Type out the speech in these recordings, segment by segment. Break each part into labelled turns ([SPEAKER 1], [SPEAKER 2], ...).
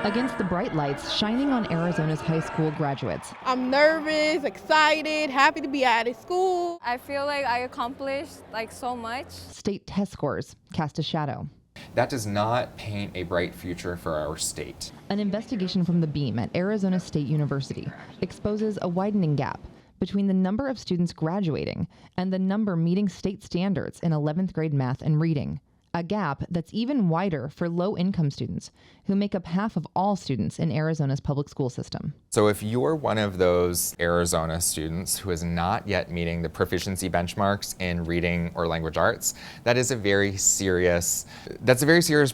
[SPEAKER 1] against the bright lights shining on Arizona's high school graduates.
[SPEAKER 2] I'm nervous, excited, happy to be out of school.
[SPEAKER 3] I feel like I accomplished so much.
[SPEAKER 1] State test scores cast a shadow.
[SPEAKER 4] That does not paint a bright future for our state.
[SPEAKER 1] An investigation from the Beam at Arizona State University exposes a widening gap between the number of students graduating and the number meeting state standards in 11th grade math and reading. A gap that's even wider for low-income students, who make up half of all students in Arizona's public school system.
[SPEAKER 4] So if you're one of those Arizona students who is not yet meeting the proficiency benchmarks in reading or language arts, that's a very serious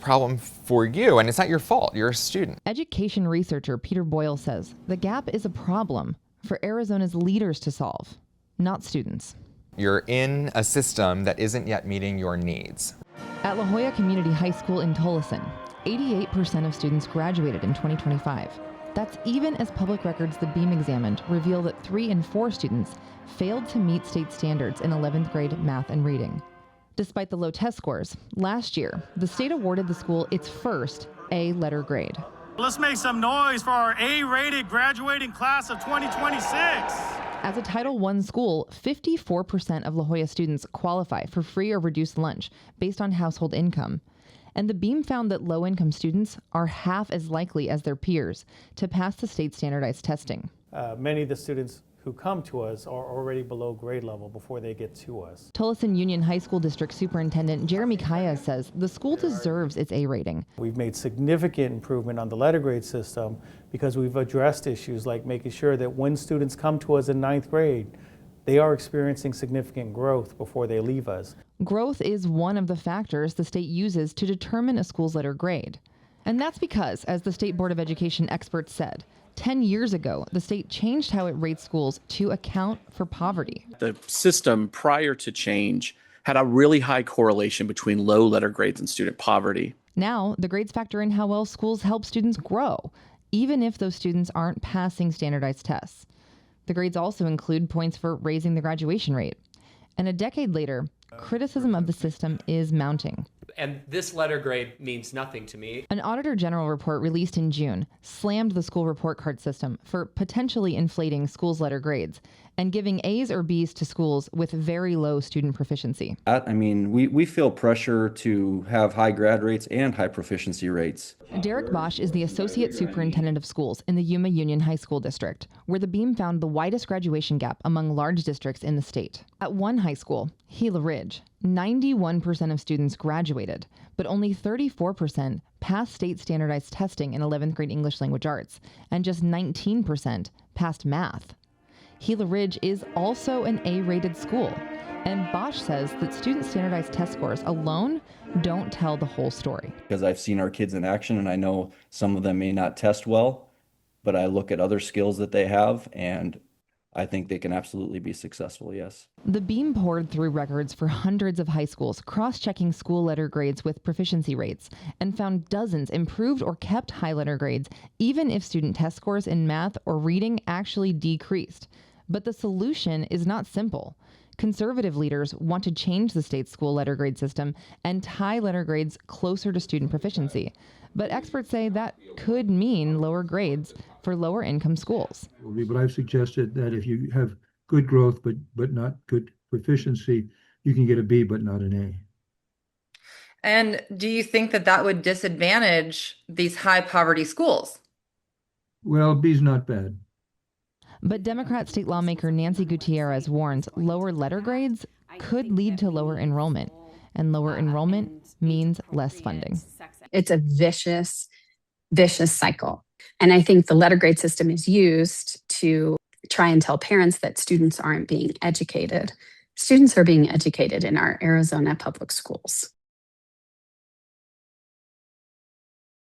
[SPEAKER 4] problem for you, and it's not your fault. You're a student.
[SPEAKER 1] Education researcher Peter Boyle says the gap is a problem for Arizona's leaders to solve, not students.
[SPEAKER 4] You're in a system that isn't yet meeting your needs.
[SPEAKER 1] At La Jolla Community High School in Tolleson, 88% of students graduated in 2025. That's even as public records the Beam examined reveal that 3 in 4 students failed to meet state standards in 11th grade math and reading. Despite the low test scores, last year, the state awarded the school its first A letter grade.
[SPEAKER 5] Let's make some noise for our A-rated graduating class of 2026.
[SPEAKER 1] As a Title I school, 54% of La Jolla students qualify for free or reduced lunch based on household income. And the Beam found that low-income students are half as likely as their peers to pass the state standardized testing.
[SPEAKER 6] Many of the students who come to us are already below grade level before they get to us.
[SPEAKER 1] Tolleson Union High School District Superintendent Jeremy Kaya says the school deserves its A rating.
[SPEAKER 6] We've made significant improvement on the letter grade system because we've addressed issues like making sure that when students come to us in 9th grade, they are experiencing significant growth before they leave us.
[SPEAKER 1] Growth is one of the factors the state uses to determine a school's letter grade. And that's because, as the State Board of Education experts said, 10 years ago, the state changed how it rates schools to account for poverty.
[SPEAKER 7] The system prior to change had a really high correlation between low letter grades and student poverty.
[SPEAKER 1] Now, the grades factor in how well schools help students grow, even if those students aren't passing standardized tests. The grades also include points for raising the graduation rate. And a decade later, criticism of the system is mounting.
[SPEAKER 8] And this letter grade means nothing to me.
[SPEAKER 1] An Auditor General report released in June slammed the school report card system for potentially inflating schools' letter grades and giving A's or B's to schools with very low student proficiency.
[SPEAKER 9] We feel pressure to have high grad rates and high proficiency rates.
[SPEAKER 1] Derek Bosch is the Associate Superintendent of Schools in the Yuma Union High School District, where the Beam found the widest graduation gap among large districts in the state. At one high school, Gila Ridge, 91% of students graduated, but only 34% passed state standardized testing in 11th grade English language arts, and just 19% passed math. Gila Ridge is also an A-rated school, and Bosch says that student standardized test scores alone don't tell the whole story.
[SPEAKER 9] Because I've seen our kids in action, and I know some of them may not test well, but I look at other skills that they have, and I think they can absolutely be successful, yes.
[SPEAKER 1] The Beam poured through records for hundreds of high schools, cross-checking school letter grades with proficiency rates, and found dozens improved or kept high letter grades, even if student test scores in math or reading actually decreased. But the solution is not simple. Conservative leaders want to change the state's school letter grade system and tie letter grades closer to student proficiency. But experts say that could mean lower grades for lower income schools.
[SPEAKER 10] But I've suggested that if you have good growth but not good proficiency, you can get a B but not an A.
[SPEAKER 11] And do you think that would disadvantage these high poverty schools?
[SPEAKER 10] Well, B's not bad.
[SPEAKER 1] But Democrat state lawmaker Nancy Gutierrez warns lower letter grades could lead to lower enrollment, and lower enrollment means less funding.
[SPEAKER 12] It's a vicious cycle. And I think the letter grade system is used to try and tell parents that students aren't being educated. Students are being educated in our Arizona public schools.